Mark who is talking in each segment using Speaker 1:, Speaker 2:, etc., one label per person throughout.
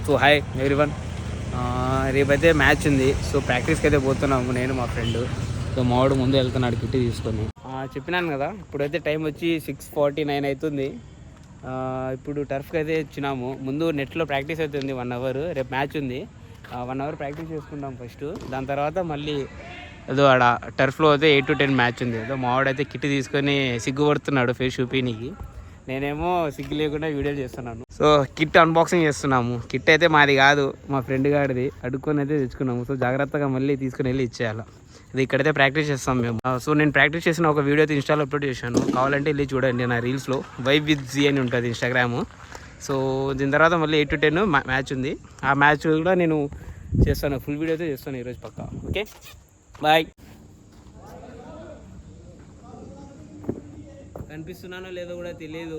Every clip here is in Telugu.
Speaker 1: సో హాయ్ ఎవ్రీవన్, రేపైతే మ్యాచ్ ఉంది. సో ప్రాక్టీస్కి అయితే పోతున్నాము నేను మా ఫ్రెండ్. సో మావాడు ముందు వెళ్తున్నాడు కిట్టి తీసుకొని. చెప్పినాను కదా, ఇప్పుడైతే టైం వచ్చి 6:49 అవుతుంది. ఇప్పుడు టర్ఫ్కి అయితే వచ్చినాము. ముందు నెట్లో ప్రాక్టీస్ అవుతుంది 1 అవర్. రేపు మ్యాచ్ ఉంది. 1 అవర్ ప్రాక్టీస్ చేసుకుంటాం ఫస్ట్. దాని తర్వాత మళ్ళీ ఏదో ఆడ టర్ఫ్లో అయితే 8 to 10 మ్యాచ్ ఉంది. ఏదో మావాడైతే కిట్టి తీసుకొని సిగ్గుపడుతున్నాడు ఫేస్ చూపినికి. నేనేమో సిగ్గు లేకుండా వీడియోలు చేస్తున్నాను. సో కిట్ అన్బాక్సింగ్ చేస్తున్నాము. కిట్ అయితే మాది కాదు, మా ఫ్రెండ్ గారిది. అడుక్కొని అయితే తెచ్చుకున్నాము. సో జాగ్రత్తగా మళ్ళీ తీసుకుని వెళ్ళి ఇచ్చేయాలి. ఇది ఇక్కడైతే ప్రాక్టీస్ చేస్తాం మేము. సో నేను ప్రాక్టీస్ చేసిన ఒక వీడియో అయితే ఇన్స్టాలో అప్లోడ్ చేశాను. కావాలంటే వెళ్ళి చూడండి నా రీల్స్లో. వైబ్ విత్ జీ అని ఉంటుంది ఇన్స్టాగ్రామ్. సో దీని తర్వాత మళ్ళీ 8 to 10 మ్యాచ్ ఉంది. ఆ మ్యాచ్ కూడా నేను చేస్తాను, ఫుల్ వీడియో అయితే చేస్తాను ఈరోజు పక్కా. Okay bye. కనిపిస్తున్నానో లేదో కూడా తెలియదు.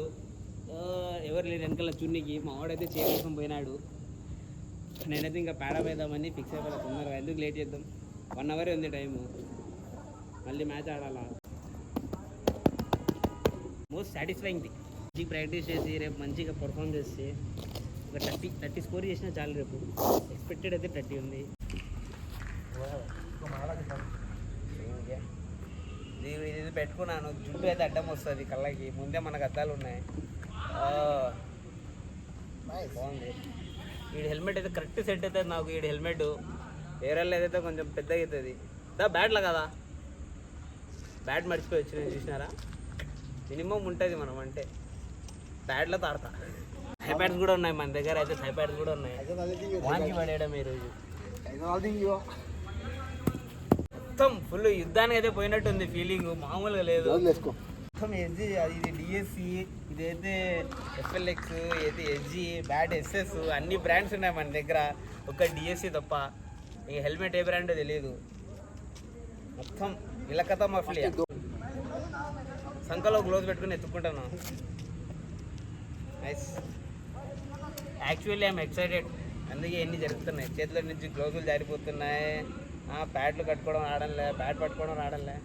Speaker 1: ఎవరు లేరు వెనకాల చున్నీకి. మా వాడైతే చేయకోసం పోయినాడు. నేనైతే ఇంకా పేడ వేద్దామని ఫిక్స్ అయిపోతా తొందరగా. ఎందుకు లేట్ చేద్దాం, 1 అవరే ఉంది టైము. మళ్ళీ మ్యాచ్ ఆడాలా. Most satisfying thing. మంచిగా ప్రాక్టీస్ చేసి రేపు మంచిగా పర్ఫామ్ చేసి ఒక 30 స్కోర్ చేసినా చాలు. రేపు ఎక్స్పెక్టెడ్ అయితే 30 ఉంది. ఇది పెట్టుకున్నాను, జుట్టు అయితే అడ్డం వస్తుంది కళ్ళకి. ముందే మనకు అద్దాలు ఉన్నాయి. బాగుంది. వీడి హెల్మెట్ అయితే కరెక్ట్ సెట్ అవుతుంది నాకు. వీడి హెల్మెట్ వేరే ఏదైతే కొంచెం పెద్దగా అవుతుంది. బ్యాట్లో కదా, బ్యాట్ మర్చిపోయి వచ్చి నేను చూసినారా. మినిమం ఉంటుంది మనం అంటే బ్యాట్లో తాడతా. హైప్యాడ్స్ కూడా ఉన్నాయి మన దగ్గర. అయితే హైప్యాడ్స్ కూడా ఉన్నాయి. వాంచి పడేయడం ఈరోజు మొత్తం ఫుల్ యుద్ధానికి అయితే పోయినట్టు ఉంది ఫీలింగ్. మామూలుగా లేదు. మొత్తం ఎస్జీ, ఇది డిఎస్సి, ఇదైతే ఎఫ్ఎల్ఎక్స్, ఇది ఎస్జీ, బ్యాట్ ఎస్ఎస్, అన్ని బ్రాండ్స్ ఉన్నాయి మన దగ్గర. ఒక డిఎస్సి తప్ప. ఈ హెల్మెట్ ఏ బ్రాండో తెలియదు. మొత్తం ఇలకత మఫ్లియా. సంకలో గ్లోవ్స్ పెట్టుకుని ఎత్తుకుంటాను. నైస్. Actually I'm excited. అందుకే ఎన్ని జరుగుతున్నాయి. చేతిలో నుంచి గ్లోవ్సులు జారిపోతున్నాయి. ప్యాడ్లు కట్టుకోవడం రావడంలే, బ్యాట్ పట్టుకోవడం రావడంలే.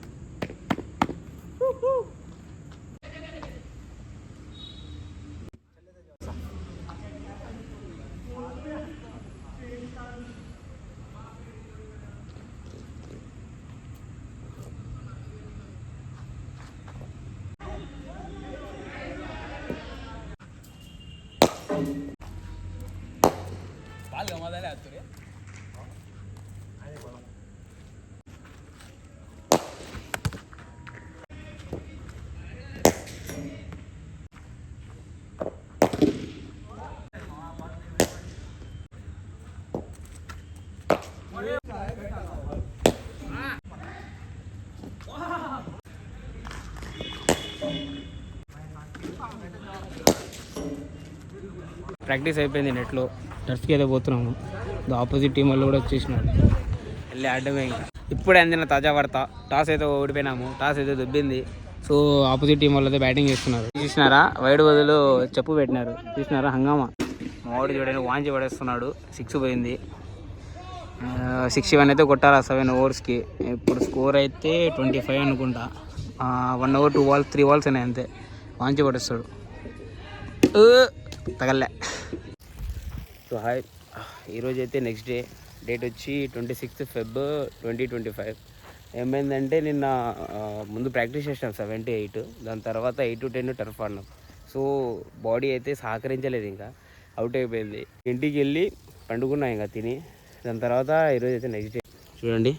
Speaker 1: వాళ్ళు మొదలే అత్తురే. ప్రాక్టీస్ అయిపోయింది నెట్లో. టర్ఫ్కి అయితే పోతున్నాము. ఆపోజిట్ టీం వాళ్ళు కూడా వచ్చేసినారు. వెళ్ళి ఆడమే. ఇంకా ఇప్పుడే అందిన తాజా వార్త. టాస్ అయితే ఓడిపోయినాము. టాస్ అయితే దొబ్బింది. సో ఆపోజిట్ టీం వాళ్ళు అయితే బ్యాటింగ్ చేస్తున్నారు. చూసినారా, వైడ్ బదులు చెప్పు పెట్టినారు. చూసినారా హంగామా. మావాడు చూడండి వాంచి పడేస్తున్నాడు. 6 పోయింది. 61 అయితే కొట్టాలి 7 ఓవర్స్కి. ఇప్పుడు స్కోర్ అయితే 25 అనుకుంటా. 1 over 2 balls 3 balls ఉన్నాయి అంతే. వాంచి పడేస్తాడు. తగలే. సో హాయ్, ఈరోజు అయితే నెక్స్ట్ డే. డేట్ వచ్చి 26 Feb 2025. ఏమైందంటే నిన్న ముందు ప్రాక్టీస్ చేసినాం 7 to 8. దాని తర్వాత 8 to 10 టర్ఫ్ ఆడినాం. సో బాడీ అయితే సహకరించలేదు, ఇంకా అవుట్ అయిపోయింది. ఇంటికి వెళ్ళి పండుకున్నాం ఇంకా తిని. దాని తర్వాత ఈరోజు అయితే నెక్స్ట్ డే. చూడండి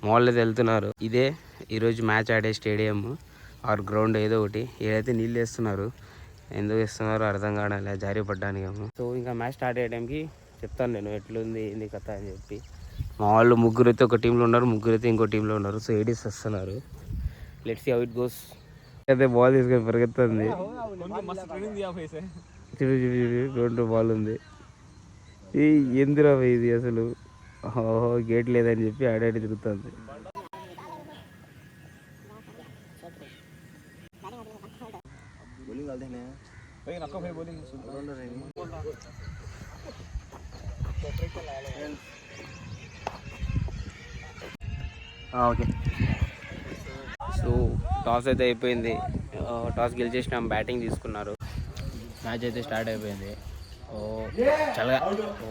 Speaker 1: మాల్ అయితే వెళ్తున్నారు. ఇదే ఈరోజు మ్యాచ్ ఆడే స్టేడియం ఆర్ గ్రౌండ్ ఏదో ఒకటి. ఏదైతే నీళ్ళు వేస్తున్నారు, ఎందుకు వేస్తున్నారో అర్థం కావడం జారీ పడ్డానికేమో. సో ఇంకా మ్యాచ్ స్టార్ట్ అయ్యే టైంకి చెప్తాను నేను ఎట్లుంది ఏంది కథ అని చెప్పి. మా వాళ్ళు 3 అయితే ఒక టీంలో ఉన్నారు, 3 అయితే ఇంకో టీంలో ఉన్నారు. సో ఏడీస్ వస్తున్నారు. Let's see how it goes. అయితే బాల్ తీసుకొని పరిగెత్తుంది. 2 బాల్ ఉంది. ఈ ఎందురా ఇది అసలు. గేట్ లేదని చెప్పి ఆడాడి తిరుగుతుంది. ఓకే. సో టాస్ అయితే అయిపోయింది. టాస్ గెలిచేసినాం. బ్యాటింగ్ తీసుకున్నారు. మ్యాచ్ అయితే స్టార్ట్ అయిపోయింది. చల్లగా.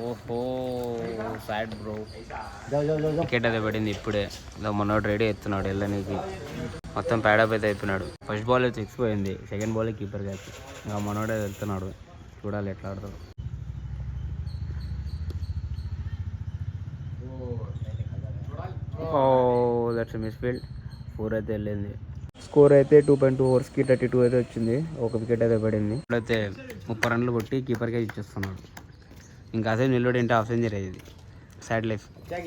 Speaker 1: ఓహో సాడ్ బ్రో. వికెట్ అయితే పడింది ఇప్పుడే. మొన్నోడు రెడీ ఎత్తున్నాడు వెళ్ళడానికి. మొత్తం ప్యాడప్ అయితే అయిపోయినాడు. ఫస్ట్ బాల్ అయితే సిక్స్ పోయింది, సెకండ్ బాల్ కీపర్ క్యాచ్. ఇంకా మనోడే వెళ్తున్నాడు, చూడాలి ఎట్లా ఆడతాడు. ఓ దట్స్ మిస్ఫీల్డ్. 4 అయితే వెళ్ళింది. స్కోర్ అయితే 2.2 ఓవర్స్కి 32 అయితే వచ్చింది. ఒక వికెట్ అయితే పడింది. ఇప్పుడైతే 30 రన్లు కొట్టి కీపర్కే ఇచ్చేస్తున్నాడు. ఇంకా అసేం నిలబడింటే హాఫ్ సెంచరీ అయ్యేది. Sad life.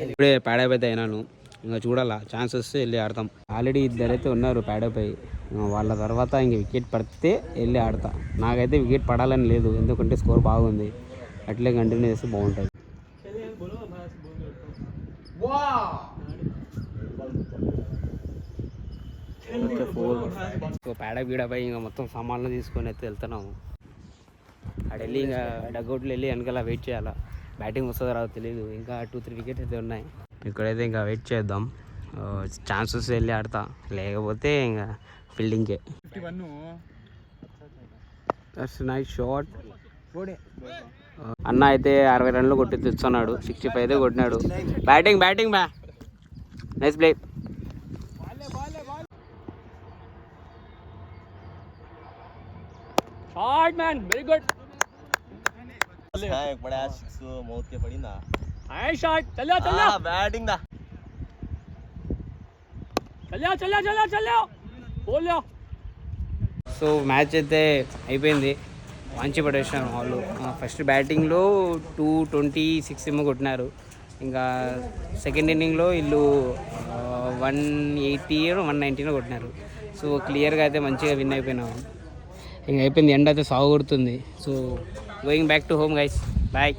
Speaker 1: ఇప్పుడే ప్యాడప్ అయితే అయినాను. ఇంకా చూడాలా, ఛాన్స్ వస్తే వెళ్ళి ఆడతాం. ఆల్రెడీ ఇద్దరైతే ఉన్నారు ప్యాడప్ అయ్యి. వాళ్ళ తర్వాత ఇంక వికెట్ పడితే వెళ్ళి ఆడతా. నాకైతే వికెట్ పడాలని లేదు, ఎందుకంటే స్కోర్ బాగుంది. అట్లే కంటిన్యూ చేస్తే బాగుంటుంది. ప్యాడప్ గీడపై ఇంకా మొత్తం సామాన్లు తీసుకొని అయితే వెళ్తున్నాము. అక్కడ వెళ్ళి ఇంకా డగ్అవుట్లో వెళ్ళి వెనకాల వెయిట్ చేయాలా. బ్యాటింగ్ వస్తుందో రాదో తెలియదు. ఇంకా 2-3 వికెట్స్ అయితే ఉన్నాయి. ఇక్కడైతే ఇంకా వెయిట్ చేద్దాం. ఛాన్సెస్ వెళ్ళి ఆడతా, లేకపోతే ఇంకా ఫీల్డింగ్కే. Nice shot. అన్న అయితే 60 రన్లు కొట్టి తెచ్చున్నాడు. 65 అయితే కొట్టినాడు. బ్యాటింగ్ బ్యా nice play.
Speaker 2: Shot man very good
Speaker 3: एक बड़ा सिक्स मौत के पड़ी ना
Speaker 2: हाय शॉट चलो चलो
Speaker 3: बैटिंग दा
Speaker 2: चलो बोलो.
Speaker 1: సో మ్యాచ్ అయితే అయిపోయింది. మంచి పడేసినారు వాళ్ళు. ఫస్ట్ బ్యాటింగ్లో 226 ఏమో కొట్టినారు. ఇంకా సెకండ్ ఇన్నింగ్లో వీళ్ళు 180 190 కొట్టినారు. సో క్లియర్గా అయితే మంచిగా విన్ అయిపోయినాము. ఇంకా అయిపోయింది. ఎండ అయితే సాగు కొడుతుంది. So going back to home guys. Bye.